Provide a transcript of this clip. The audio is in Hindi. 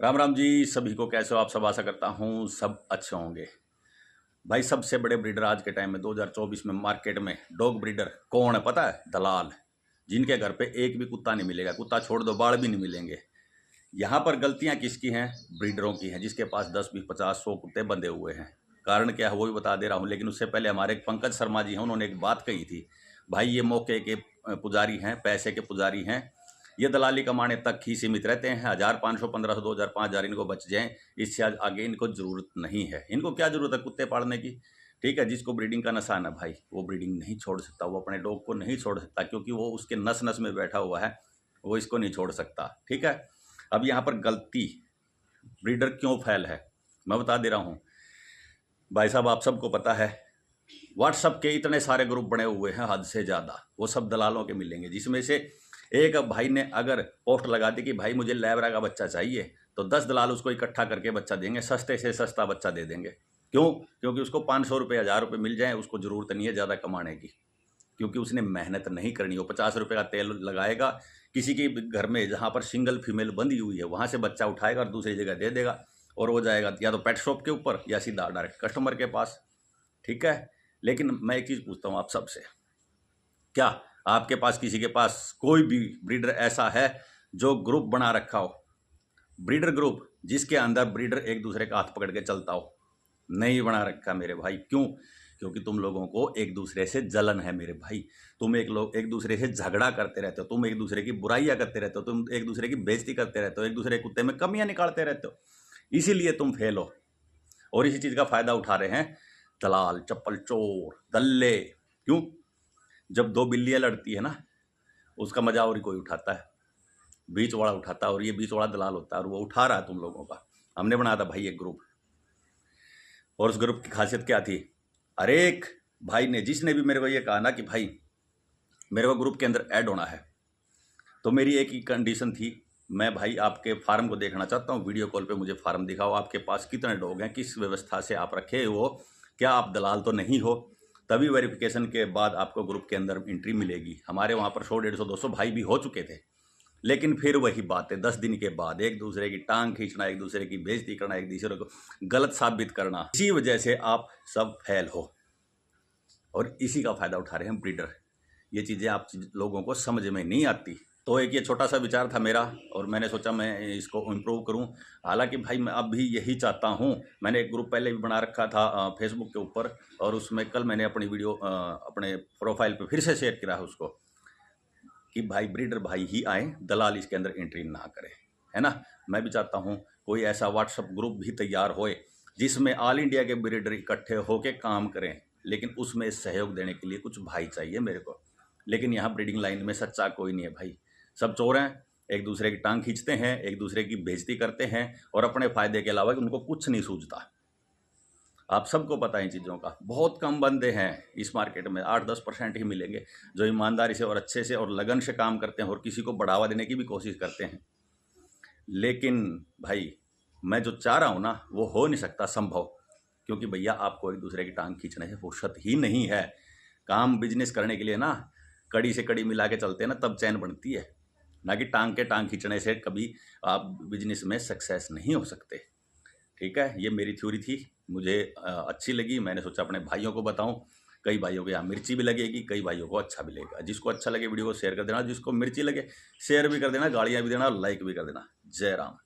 राम राम जी सभी को। कैसे हो आप सब? आशा करता हूँ सब अच्छे होंगे। भाई सबसे बड़े ब्रीडर आज के टाइम में 2024 में मार्केट में डॉग ब्रीडर कौन है पता है? दलाल। जिनके घर पे एक भी कुत्ता नहीं मिलेगा, कुत्ता छोड़ दो बाड़ भी नहीं मिलेंगे। यहाँ पर गलतियाँ किसकी हैं? ब्रीडरों की हैं, जिसके पास 10 20 50 100 कुत्ते बंधे हुए हैं। कारण क्या है वो भी बता दे रहा हूँ, लेकिन उससे पहले हमारे एक पंकज शर्मा जी हैं, उन्होंने एक बात कही थी। भाई ये मौके के पुजारी हैं, पैसे के पुजारी हैं। ये दलाली कमाने तक ही सीमित रहते हैं। 1500 1500 2000 5000 इनको बच जाएं, इससे आगे इनको ज़रूरत नहीं है। इनको क्या ज़रूरत है कुत्ते पालने की? ठीक है, जिसको ब्रीडिंग का नशा है ना भाई, वो ब्रीडिंग नहीं छोड़ सकता, वो अपने डॉग को नहीं छोड़ सकता, क्योंकि वो उसके नस नस में बैठा हुआ है, वो इसको नहीं छोड़ सकता। ठीक है, अब यहाँ पर गलती ब्रीडर क्यों फैल है मैं बता दे रहा हूँ। भाई साहब आप सबको पता है, व्हाट्सअप के इतने सारे ग्रुप बने हुए हैं हद से ज़्यादा, वो सब दलालों के मिलेंगे। जिसमें से एक भाई ने अगर पोस्ट लगा दी कि भाई मुझे लैब्रा का बच्चा चाहिए, तो 10 दलाल उसको इकट्ठा करके बच्चा देंगे, सस्ते से सस्ता बच्चा दे देंगे। क्यों? क्योंकि उसको 500 रुपये 1000 रुपये मिल जाए, उसको ज़रूरत नहीं है ज़्यादा कमाने की, क्योंकि उसने मेहनत नहीं करनी। वो 50 रुपये का तेल लगाएगा किसी के घर में जहाँ पर सिंगल फीमेल बंधी हुई है, वहाँ से बच्चा उठाएगा और दूसरी जगह दे देगा, और वो जाएगा या तो पेट शॉप के ऊपर या सीधा डायरेक्ट कस्टमर के पास। ठीक है, लेकिन मैं एक चीज़ पूछता हूँ आप सबसे, क्या आपके पास किसी के पास कोई भी ब्रीडर ऐसा है जो ग्रुप बना रखा हो? ब्रीडर ग्रुप जिसके अंदर ब्रीडर एक दूसरे का हाथ पकड़ के चलता हो? नहीं बना रखा मेरे भाई। क्यों? क्योंकि तुम लोगों को एक दूसरे से जलन है मेरे भाई। तुम एक दूसरे से झगड़ा करते रहते हो, तुम एक दूसरे की बुराइयां करते रहते हो, तुम एक दूसरे की बेइज्जती करते रहते हो, एक दूसरे के कुत्ते में कमियां निकालते रहते हो। इसीलिए तुम फेल हो, और इसी चीज़ का फ़ायदा उठा रहे हैं दलाल, चप्पल चोर, दल्ले। क्यों? जब दो बिल्लियाँ लड़ती है ना, उसका मजा और ही कोई उठाता है, बीच वाला उठाता है, और ये बीच वाला दलाल होता है, और वो उठा रहा है तुम लोगों का। हमने बनाया था भाई एक ग्रुप, और उस ग्रुप की खासियत क्या थी? हर एक भाई ने, जिसने भी मेरे को ये कहा ना कि भाई मेरे को ग्रुप के अंदर ऐड होना है, तो मेरी एक ही कंडीशन थी, मैं भाई आपके फार्म को देखना चाहता हूँ, वीडियो कॉल पे मुझे फार्म दिखाओ, आपके पास कितने डॉग हैं, किस व्यवस्था से आप रखे हो, क्या आप दलाल तो नहीं हो? तभी वेरिफिकेशन के बाद आपको ग्रुप के अंदर एंट्री मिलेगी। हमारे वहाँ पर 100 150 200 भाई भी हो चुके थे, लेकिन फिर वही बात है, 10 दिन के बाद एक दूसरे की टांग खींचना, एक दूसरे की बेइज्जती करना, एक दूसरे को गलत साबित करना, इसी वजह से आप सब फेल हो, और इसी का फ़ायदा उठा रहे हैं ब्रीडर। ये चीज़ें आप लोगों को समझ में नहीं आती। तो एक ये छोटा सा विचार था मेरा, और मैंने सोचा मैं इसको इम्प्रूव करूं। हालांकि भाई मैं अब भी यही चाहता हूं। मैंने एक ग्रुप पहले भी बना रखा था फेसबुक के ऊपर, और उसमें कल मैंने अपनी वीडियो अपने प्रोफाइल पे फिर से शेयर किया है उसको, कि भाई ब्रीडर भाई ही आए, दलाल इसके अंदर एंट्री ना करे, है ना। मैं भी चाहता हूँ कोई ऐसा व्हाट्सअप ग्रुप भी तैयार होए जिसमें ऑल इंडिया के ब्रीडर इकट्ठे होकर काम करें, लेकिन उसमें सहयोग देने के लिए कुछ भाई चाहिए मेरे को। लेकिन यहाँ ब्रीडिंग लाइन में सच्चा कोई नहीं है भाई, सब चोर हैं, एक दूसरे की टांग खींचते हैं, एक दूसरे की बेइज्जती करते हैं, और अपने फायदे के अलावा उनको कुछ नहीं सूझता। आप सबको पता है इन चीज़ों का। बहुत कम बंदे हैं इस मार्केट में, 8-10% ही मिलेंगे जो ईमानदारी से और अच्छे से और लगन से काम करते हैं, और किसी को बढ़ावा देने की भी कोशिश करते हैं। लेकिन भाई मैं जो चाह रहा हूँ ना, वो हो नहीं सकता संभव, क्योंकि भैया आपको एक दूसरे की टांग खींचने से फुर्सत ही नहीं है। काम बिजनेस करने के लिए ना, कड़ी से कड़ी मिला के चलते हैं ना, तब चैन बनती है, ना कि टांग के टांग खींचने से कभी आप बिजनेस में सक्सेस नहीं हो सकते। ठीक है, ये मेरी थ्योरी थी, मुझे अच्छी लगी, मैंने सोचा अपने भाइयों को बताऊं। कई भाइयों को यहाँ मिर्ची भी लगेगी, कई भाइयों को अच्छा भी लगेगा। जिसको अच्छा लगे वीडियो को शेयर कर देना, जिसको मिर्ची लगे शेयर भी कर देना, गालियाँ भी देना, लाइक भी कर देना। जय राम।